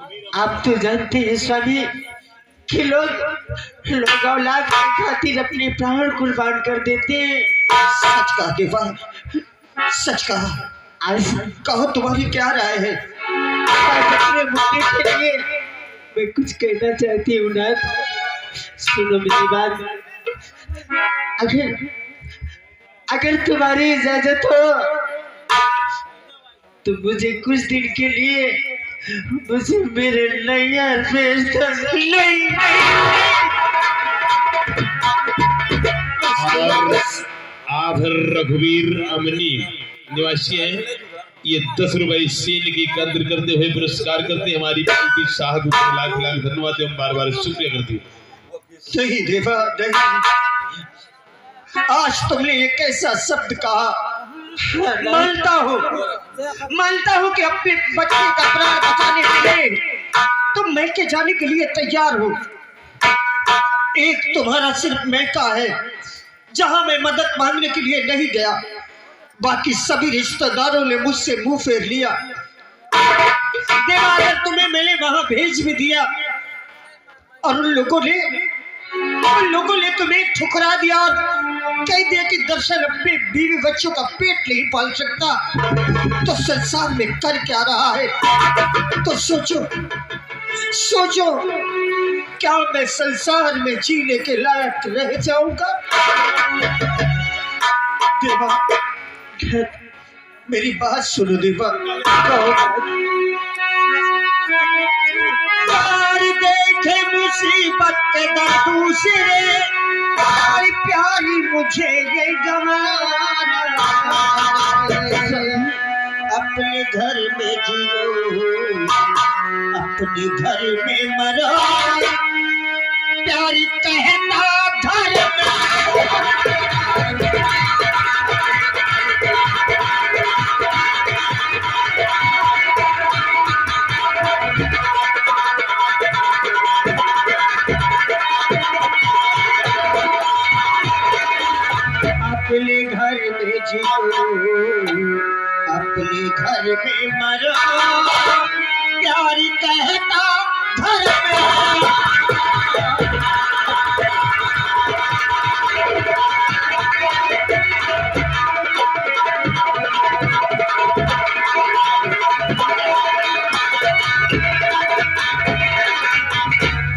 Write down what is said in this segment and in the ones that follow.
आप तो जानते हैं स्वामी कि लोग औलाद की खातिर अपने प्राण कुर्बान कर देते हैं। सच कहा देवा, सच कहा। आज कहो तुम्हारी क्या राय है? अपने मुद्दे के लिए मैं कुछ कहना चाहती हूँ नाथ, सुनो मेरी बात। अगर तुम्हारी इजाजत हो तो मुझे कुछ दिन के लिए मुझे मेरे नैयर भेज दो। नहीं आप रघुवीर अमनी निवासी हैं। ये 10 रुपए सेल की कद्र करते हुए पुरस्कार करते हमारी पार्टी साहब को लाख लाख धन्यवाद एवं बार बार शुक्रिया करती हूँ। नहीं देवा नहीं, आज तुमने एक ऐसा शब्द कहा। मानता हूँ कि अपने बच्चे का प्राण बचाने के लिए तुम मैके जाने के लिए तैयार हो। एक तुम्हारा सिर्फ मैका है जहां मैं मदद मांगने के लिए नहीं गया, बाकी सभी रिश्तेदारों ने मुझसे मुंह फेर लिया। देवा, तुम्हें मैंने वहां भेज भी दिया और उन लोगों ने तुम्हें ठुकरा दिया और कह दिया कि दर्शन अपने बीवी बच्चों का पेट नहीं पाल सकता, तो संसार में कर क्या रहा है? तो सोचो क्या मैं संसार में जीने के लायक रह जाऊंगा? देवा, मेरी बात सुनो देवा। देखे मुसीबत के दर दूसरे, प्यारी मुझे ये गवाना। अपने घर में जियो, अपने घर में मरो, प्यारी कहता धर्म। अपने घर में जियो, अपने घर में मरो, प्यारी कहता धर्म।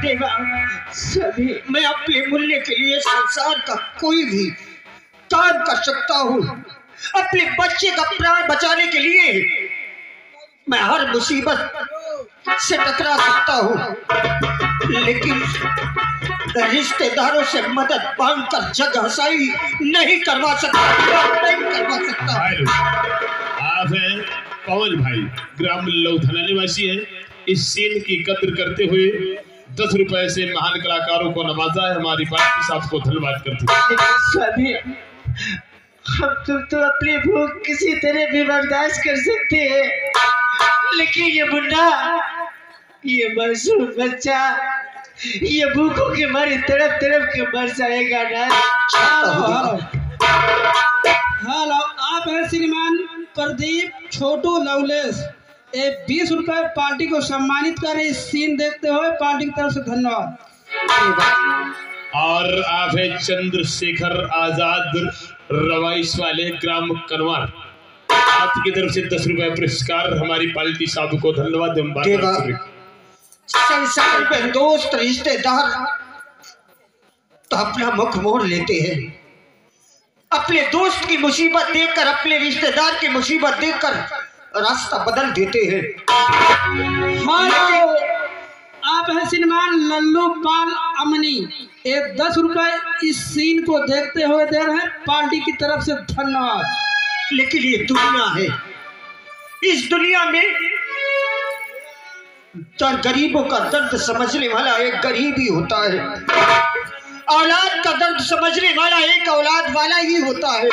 देवा, सभी मैं अपने मूल्य के लिए संसार का कोई भी काम कर सकता हूँ। अपने बच्चे का प्राण बचाने के लिए मैं हर मुसीबत से टकरा सकता हूँ, लेकिन रिश्तेदारों से मदद मांगकर जग हंसाई नहीं करवा सकता। आप हैं पवन भाई, ग्राम लौथना निवासी हैं। इस सीन की कद्र करते हुए 10 रुपए से महान कलाकारों को नवाजा है। हमारी पार्टी साहब को धन्यवाद करते हैं। हम तो अपनी भूख किसी तरह भी बर्दाश्त कर सकते हैं, लेकिन ये मुन्ना, ये मासूम बच्चा, ये भूखों के मारे तड़प के मर जाएगा ना। हेलो, आप हैं श्रीमान प्रदीप छोटू लवलेस। 20 रुपए पार्टी को सम्मानित कर इस सीन देखते हुए पार्टी की तरफ से धन्यवाद। और आप है चंद्रशेखर आजाद रवाइश वाले ग्राम कनवार, आपकी तरफ से 10 रुपए पुरस्कार। हमारी पार्टी साहब को धन्यवाद। संसार में दोस्त रिश्तेदार तो अपना मुख मोड़ लेते हैं। अपने दोस्त की मुसीबत देखकर, अपने रिश्तेदार की मुसीबत देखकर रास्ता बदल देते हैं। हेलो, आप हैं श्रीमान लल्लू पाल अमनी। 10 रुपए इस सीन को देखते हुए दे रहे हैं, पार्टी की तरफ से धन्यवाद। लेकिन ये दुनिया है, इस दुनिया में गरीबों का दर्द समझने वाला एक गरीब ही होता है। औलाद का दर्द समझने वाला एक औलाद वाला ही होता है।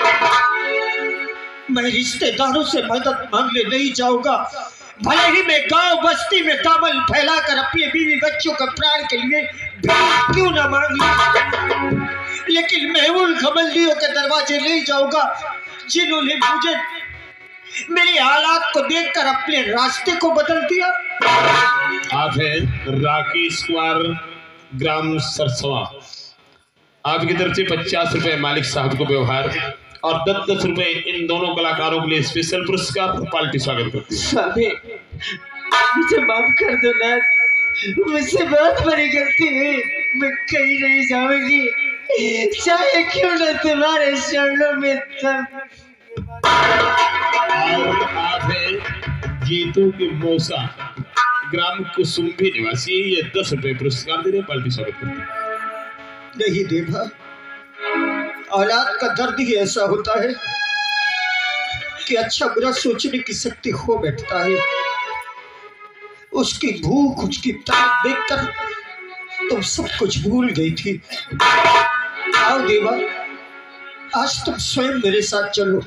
मैं रिश्तेदारों से मदद मांगने नहीं जाऊंगा, भले ही मैं गांव बस्ती में दामन फैलाकर अपने बीवी बच्चों के प्राण के लिए क्यों ना मांगी, लेकिन मैं उन घमंडियों के दरवाजे नहीं जाऊंगा जिन्होंने मुझे मेरी हालात को देखकर अपने रास्ते को बदल दिया। आप हैं राकेश कुमार ग्राम सरसवा, आपकी तरफ से 50 रुपए मालिक साहब को व्यवहार और 10-10 रुपए इन दोनों कलाकारों के लिए स्पेशल पुरस्कार पार्टी स्वागत करती है। स्वामी मुझे माफ कर दो ना, मुझसे बहुत बड़ी गलती हुई, मैं कहीं नहीं जाऊंगी, चाहे क्यों न तुम्हारे शरणों में तब। और आप हैं जीतू के मौसा ग्राम कुसुम्भी निवासी, ये 10 रुपए पुरस्कार दे रहे पार्टी स्वागत करती है। नहीं देवा, औलाद का दर्द ही ऐसा होता है कि अच्छा बुरा सोचने की शक्ति खो बैठता है। उसकी भूख, उसकी ताक देखकर तुम सब कुछ भूल गई थी। आओ देवा, आज तुम स्वयं मेरे साथ चलो।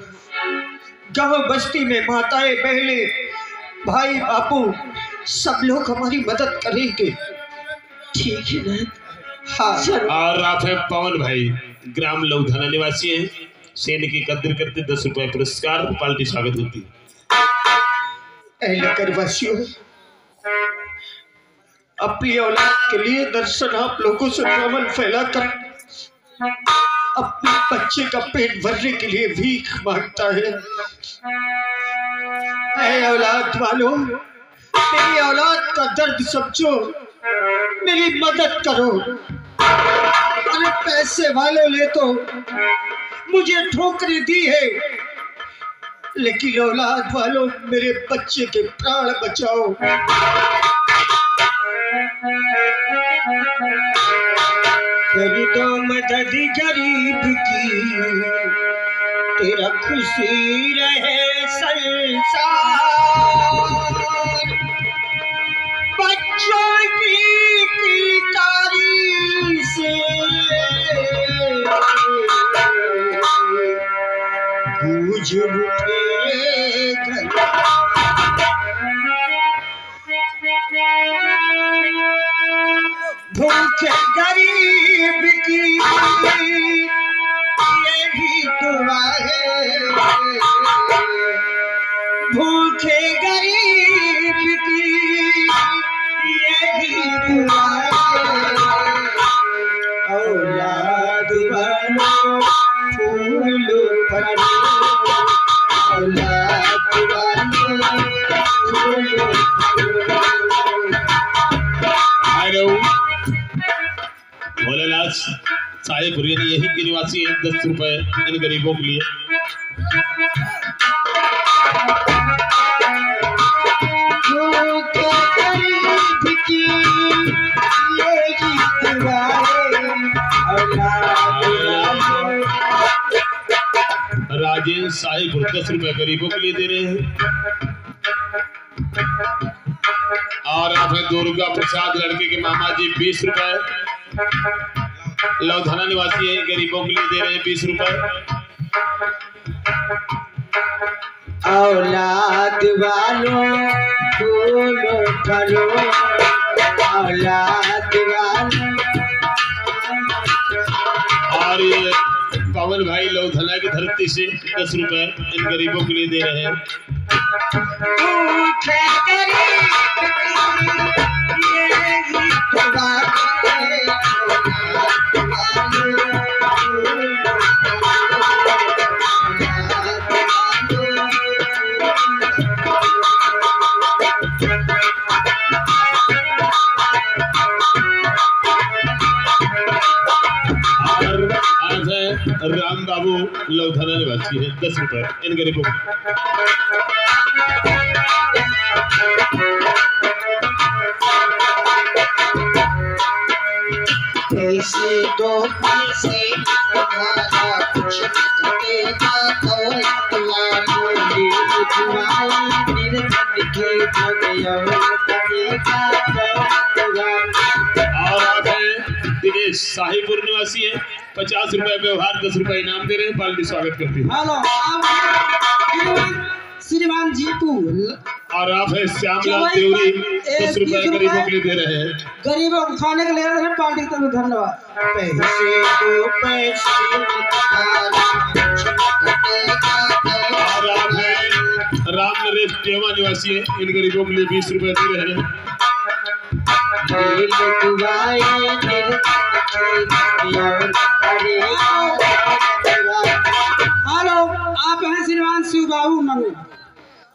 गांव बस्ती में माताएं, बहनें, भाई, बापू सब लोग हमारी मदद करेंगे। ठीक है ना? हाँ। और आप हैं पवन भाई ग्राम लौधाना निवासी हैं, सैनिक की कद्र करते 10 रुपए पुरस्कार पार्टी स्वागत होती है। नगरवासियों, अपनी औलाद के लिए दर्शन आप लोगों से कमल फैलाकर अपने बच्चे का पेट भरने के लिए भीख मांगता है। ऐ औलाद वालों, मेरी औलाद का दर्द समझो, मेरी मदद करो। अरे पैसे वालों ने तो मुझे ठोकरें दी है, लेकिन औलाद वालों मेरे बच्चे के प्राण बचाओ। कर दो मदद गरीब की, तेरा खुशी रहे संसार। बच्चों की किलकारी से गूंज उठे घर। भूखे गरीब की यही दुआ है, भूखे गरीब की यही दुआ है। औलाद वालों फूल फलो, औलाद वालों फूल फलो। भोलेनाथ साहेब यही के निवासी हैं, 10 रुपए इन गरीबों के लिए। राजेंद्र साहिब 10 रुपए गरीबों के लिए दे रहे हैं। और आप दुर्गा प्रसाद लड़के के मामा जी 20 रुपए लौधाना निवासी है, गरीबों के लिए दे रहे हैं 20 रुपए। औलाद वालों फूलो फलो, औलाद वालों। और ये पवन भाई लौधाना की धरती से 10 रुपए इन गरीबों के लिए दे रहे हैं। राम बाबू लौधाना निवासी है, 10 रुपए इन गरीबों को। पैसे दो पैसे तुम्हारा कुछ घटेगा, दौलत वालों मेरे मन के और आप हैं दिनेश साहिबपुर निवासी है, 50 रुपए व्यवहार, 10 रुपए इनाम दे रहे हैं, पार्टी स्वागत करती है। हेलो, श्रीमान जीतू। और आप है श्यामलाल देवरी, 10 रुपए गरीबों के लिए दे रहे हैं। गरीबों को खाने के लिए रहे हैं, पार्टी की तरफ से धन्यवाद। पैसे दो पैसे और आप है राम ये टेवा निवासी है, इन गरीबों के लिए 20 रुपए दे रहे हैं। हेलो, आप हैं श्रीमान शिव बाबू मनु,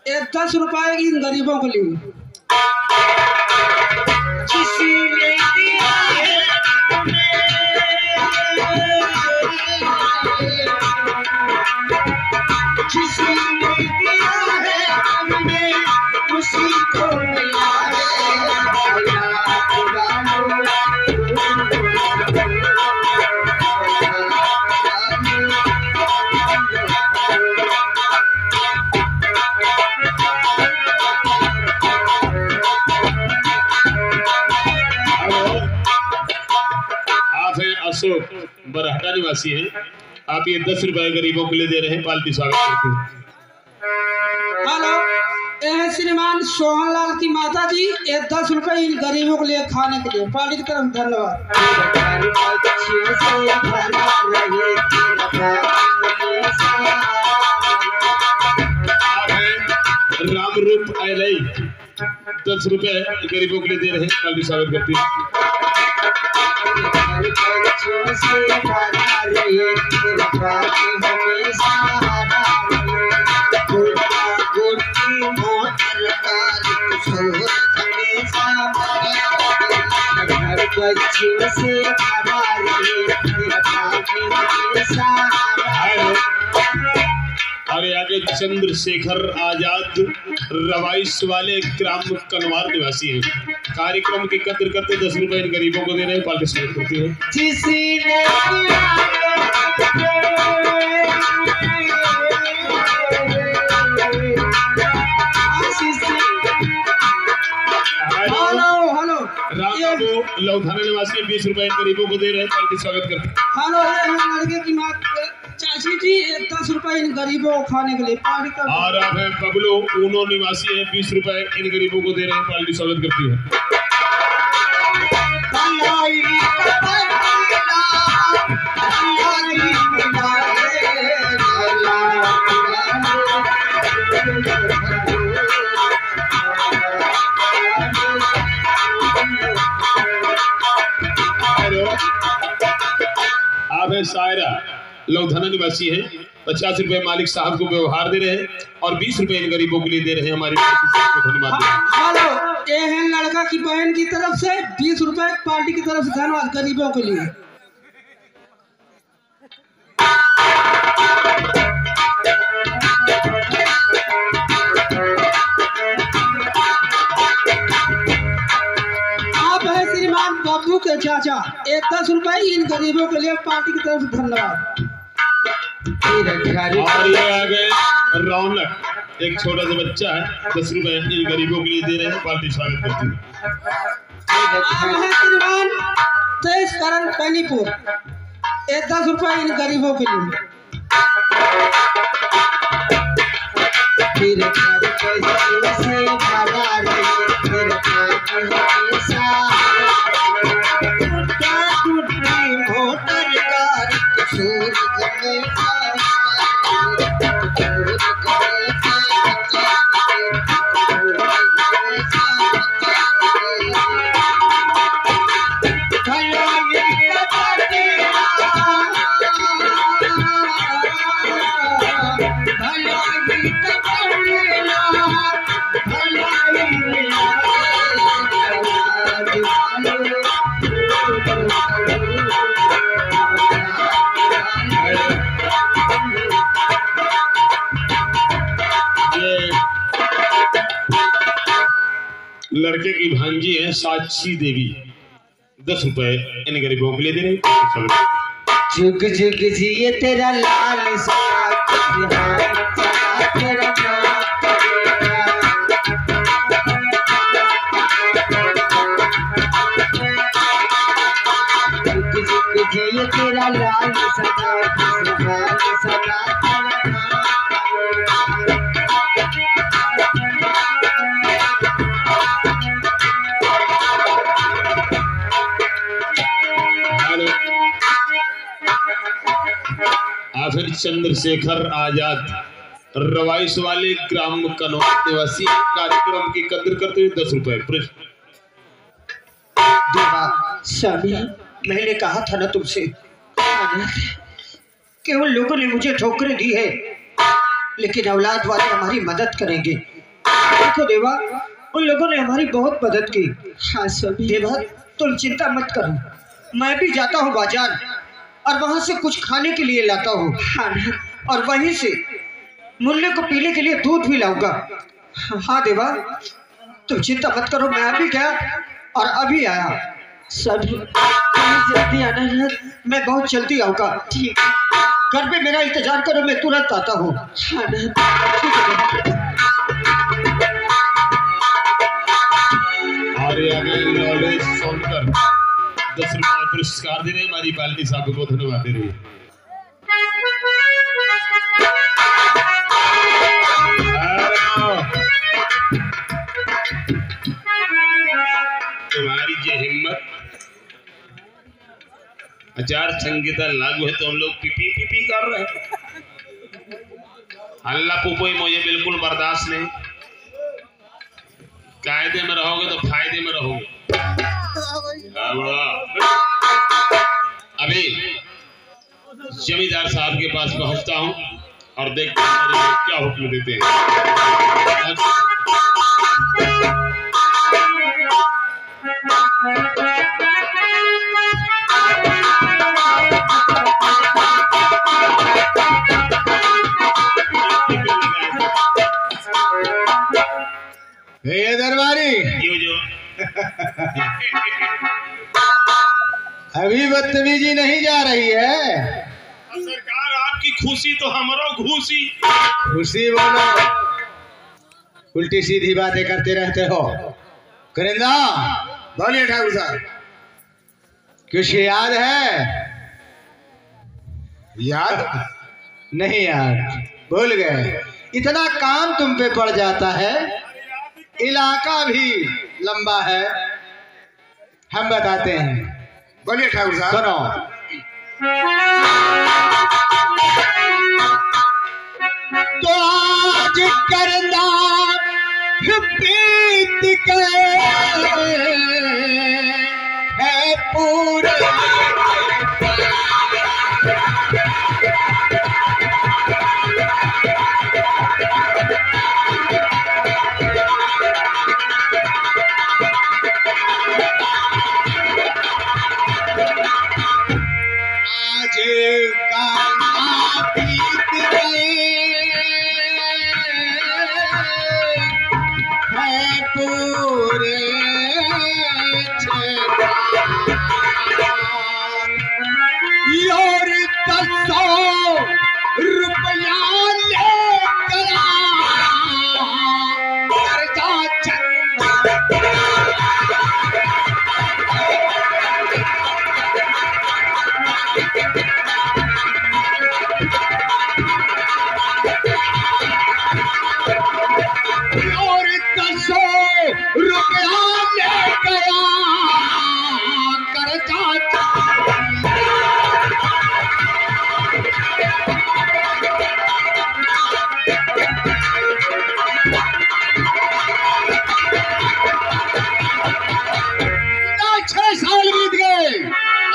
ये 10 रुपए इन गरीबों के लिए। किसी ने दिया है किसी ने दिया है हमें, उसी को मिला है। अशोक बरहटा निवासी हैं, आप ये 10 रुपए गरीबों के लिए दे रहे हैं, पार्टी स्वागत करते हैं। हेलो, ये है श्रीमान सोहन लाल की माता जी, ये 10 रुपए इन गरीबों के लिए खाने के लिए, पार्टी की तरफ धन्यवाद। राम रूप आयलाई 10 रुपए गरीबों के लिए दे रहे हैं, पार्टी स्वागत करती है। आगे आगे चंद्रशेखर आजाद रवाइश वाले ग्राम कनवार निवासी हैं, कार्यक्रम की कद्र करते 10 रुपए इन गरीबों को दे रहे हैं, पार्टिसिपेट करती है। किसी ने राम बाबू लौथाना निवासी 20 रुपए इन गरीबों को दे रहे हैं, पार्टी स्वागत करते हैं। हेलो, ये लड़के की माँ चाची जी, 10 रुपए इन गरीबों को खाने के लिए, पार्टी का। और आप है बबलू ऊनो निवासी है, 20 रुपए इन गरीबों को दे रहे हैं, पार्टी स्वागत करती है। आप है सायरा लौधना निवासी है, 50 रुपए मालिक साहब को व्यवहार दे रहे हैं और 20 रुपए इन गरीबों के लिए दे रहे हैं, हमारी धन्यवाद। हेलो, ये है लड़का की बहन की तरफ से 20 रुपए, पार्टी की तरफ से धन्यवाद गरीबों के लिए। आप है श्रीमान बाबू के चाचा, ये 10 रुपए इन गरीबों के लिए, पार्टी की तरफ से धन्यवाद। और ये आ गए रौनक, एक छोटा सा बच्चा है, 10 रुपए इन गरीबों के लिए दे रहे हैं, पार्टी स्वागत करती है। आप है श्रीमान तेज करण पैनीपुर, ये 10 रुपए इन गरीबों के लिए। लड़के की भांजी है साक्षी देवी, 10 रुपए इन गरीबों के लिए दे रहे हैं। जुग जुग जिए तेरा लाल जिए तेरा लाल सदा सदा आखिर चंद्रशेखर आजाद रवाइश वाले ग्राम कनौज निवासी कार्यक्रम की कदर करते हुए 10 रुपए पुरस्कार। देवा, स्वामी मैंने कहा था ना तुमसे कि उन लोगों ने मुझे ठोकरें दी है, लेकिन औलाद वाले हमारी मदद करेंगे। देखो देवा, उन लोगों ने हमारी बहुत मदद की। हाँ स्वामी। देवा, तुम चिंता मत करो, मैं भी जाता हूँ बाजार और वहां से कुछ खाने के लिए लाता हूँ। हाँ और वहीं से मुन्ने को पीने के लिए दूध भी लाऊंगा। हाँ देवा, तुम चिंता मत करो, मैं अभी गया और अभी आया। स्वामी जल्दी आना है। मैं बहुत जल्दी आऊंगा। ठीक। घर पे मेरा इंतजार करो, मैं तुरंत आता हूँ। हाँ ठीक है। नॉलेज सुनकर 10 रुपए पुरस्कार दे रहे हैं हमारी पालनी साहब को, धन्यवाद दे रही है। तुम्हारी जो हिम्मत, आचार संहिता लागू है तो हम लोग पीपी पीपी कर रहे हैं। हल्ला पुपोई मुझे बिल्कुल बर्दाश्त नहीं। कायदे में रहोगे तो फायदे में रहोगे। अभी जमींदार साहब के पास पहुंचता हूं और देखता हूं क्या हुक्म देते हैं। ये दरबारी जो अभी बदतमीजी नहीं जा रही है। सरकार, आपकी खुशी तो हमारा घूसी। खुशी बोलो, उल्टी सीधी बातें करते रहते हो। करिंदा, बोलिए ठाकुर साहब, कुछ याद है? याद नहीं यार, भूल गए। इतना काम तुम पे पड़ जाता है, इलाका भी लंबा है, हम बताते हैं। बोलिए ठाकुर साहब। सुनो, तो आज करना बीत गए है पूरे,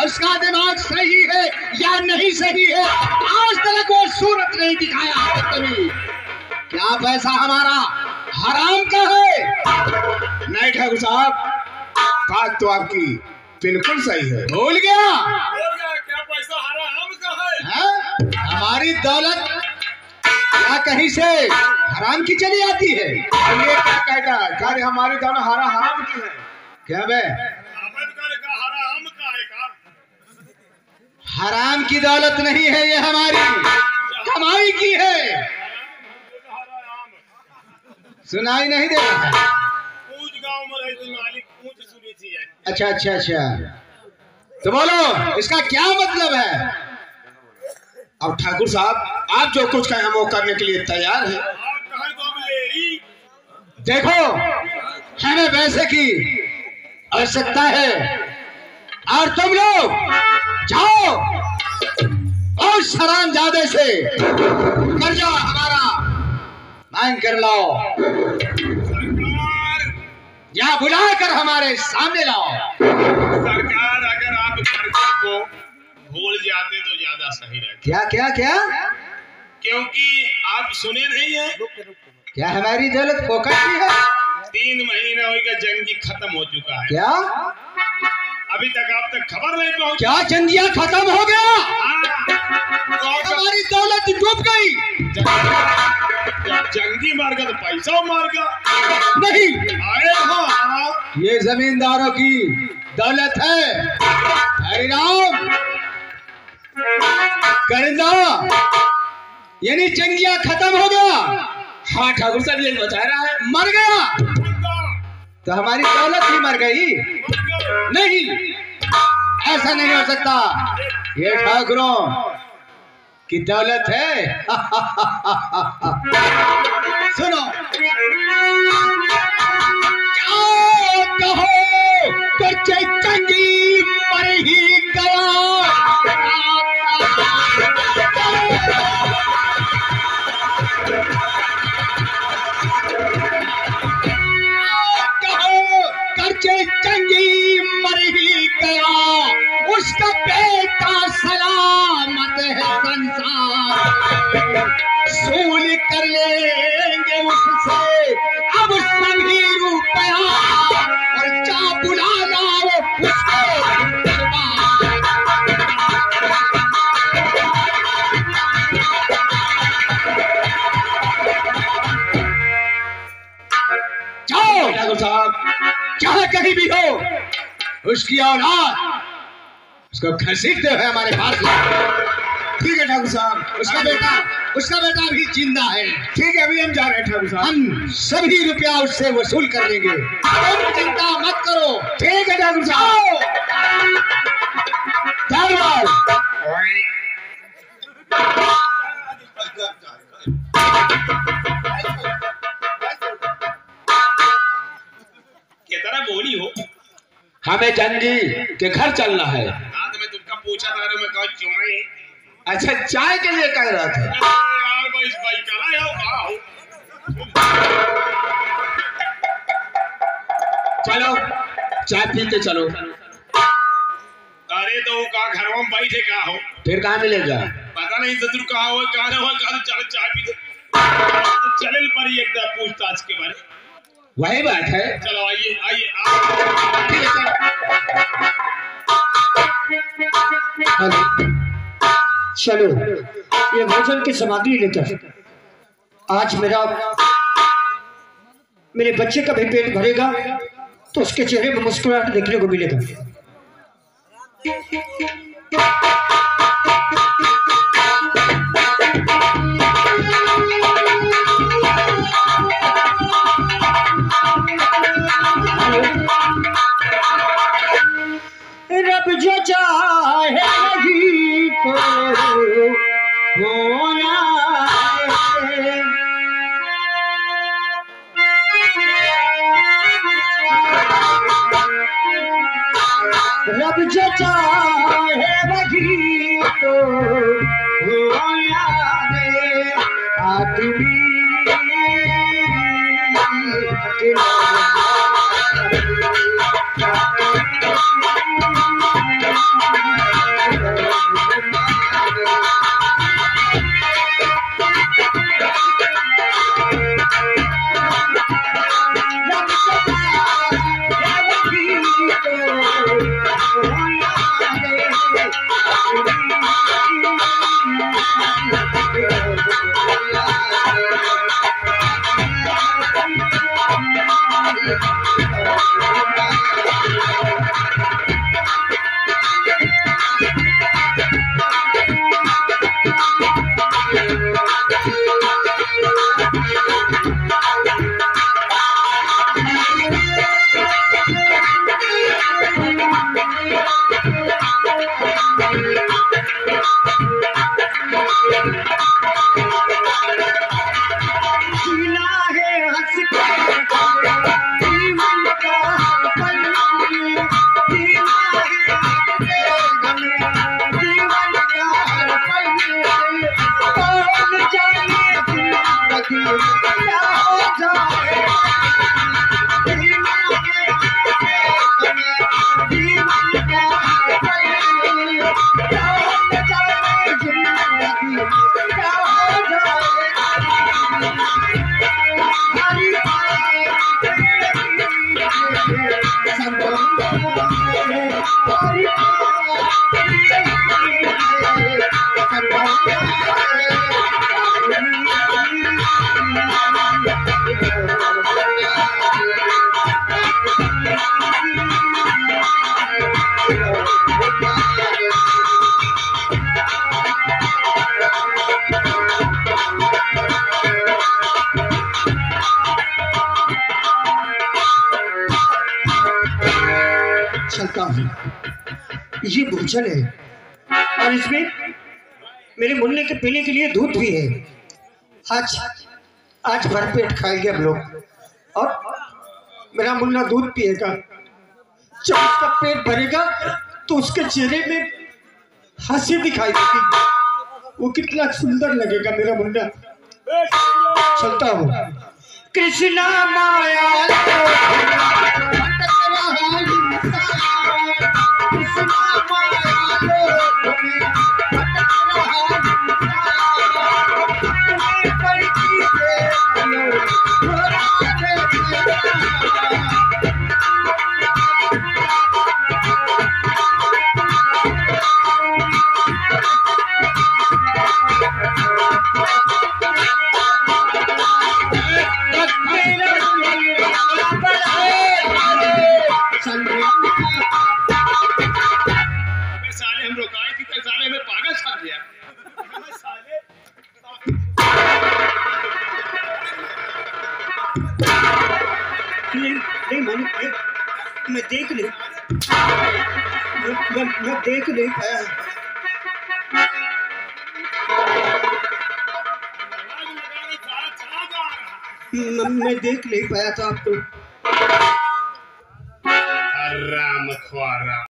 उसका दिमाग सही है या नहीं सही है, आज तक वो सूरत नहीं दिखाया कभी। क्या पैसा हमारा हराम का है? नहीं ठाकुर साहब, बात तो आपकी बिल्कुल सही है। भूल गया क्या पैसा हराम का है? हमारी दौलत क्या कहीं से हराम की चली आती है? ये क्या कहता है? कार्य हमारी दौलत हराम की है क्या बे? हराम की दौलत नहीं है, ये हमारी कमाई की है। सुनाई नहीं दे रहा है? अच्छा अच्छा अच्छा, तो बोलो इसका क्या मतलब है? अब ठाकुर साहब, आप जो कुछ कहें हम वो करने के लिए तैयार हैं। देखो, हमें पैसे की आवश्यकता है और तुम लोग जाओ और हरामजादे से कर्जा हमारा मांग कर लाओ, या बुला कर हमारे सामने लाओ। सरकार, अगर आप कर्जे को भूल जाते तो ज्यादा सही रहता। क्या क्या क्या? क्योंकि आप सुने नहीं है, क्या हमारी दौलत फोकट की है? 3 महीने होगा जंगी खत्म हो चुका है। क्या अभी तक आप तक खबर नहीं पहुंची? क्या जंगिया खत्म हो गया? तो हमारी दौलत डूब गई। जंगी मार का तो पैसा मार का नहीं, आए। हाँ, ये जमींदारों की दौलत है। हरिराम करिंदा, यानी जंगिया खत्म हो गया। हाँ ठाकुर साहब यही बता रहा है। मर गया तो हमारी दौलत ही मर गई? नहीं, ऐसा नहीं हो सकता। ये ठाकुरों की दौलत है। सुनो, क्या कहो कर्जे चंगी मर ही गया। कर्जे चंगी मर ही गया, उसका बेटा सलामत है संसार। सूल कर लेंगे उससे अब सभी रुपया, और जा बुला लाओ उसको दरबार। जाओ ठाकुर साहब, जहां कहीं भी हो, उसकी औलाद उसको घसीटते हुए हमारे पास लाओ। ठीक है ठाकुर साहब। उसका बेटा भी जिंदा है। ठीक है, अभी हम जा रहे हैं ठाकुर साहब। हम सभी रुपया उससे वसूल कर लेंगे, तुम चिंता मत करो। ठीक है ठाकुर साहब। कितना बोली हो? हमें जंगी के घर चलना है। आज मैं तुमका पूछा था, मैं कहा चाय। अच्छा, चाय के लिए कह रहा था। यार भाई करा हो का हो? चलो चाय पीते चलो। अरे तो का घर में बैठे का हो? फिर कहाँ मिलेगा? पता नहीं शत्रु कहा हो, कहा न हो, कहा चल चाय पी दे। चल पर एक दा पूछताछ के बारे। वही बात है। चलो आइए आइए। चलो, ये भोजन की सामग्री लेकर आज मेरे बच्चे का भी पेट भरेगा तो उसके चेहरे पर मुस्कुराहट देखने को मिलेगा। रब जो चाहे वही तो होना है। रब जो चाहे वही तो होना है। आदमी जीवन का पल चलता हूँ। ये भोजन है और इसमें मेरे मुन्ने के पीने के लिए दूध भी है। आज भरपेट खाएंगे हम लोग और मेरा मुन्ना दूध पिएगा। जब उसका पेट भरेगा तो उसके चेहरे में हंसी दिखाई देगी। वो कितना सुंदर लगेगा मेरा मुन्ना। चलता हूँ। कृष्णा माया साले हम रुकाए थी तो साले में पागल छा गया। नहीं मैं देख नहीं मैं देख नहीं पाया। मैं देख नहीं पाया था आपको। राम ख्वारा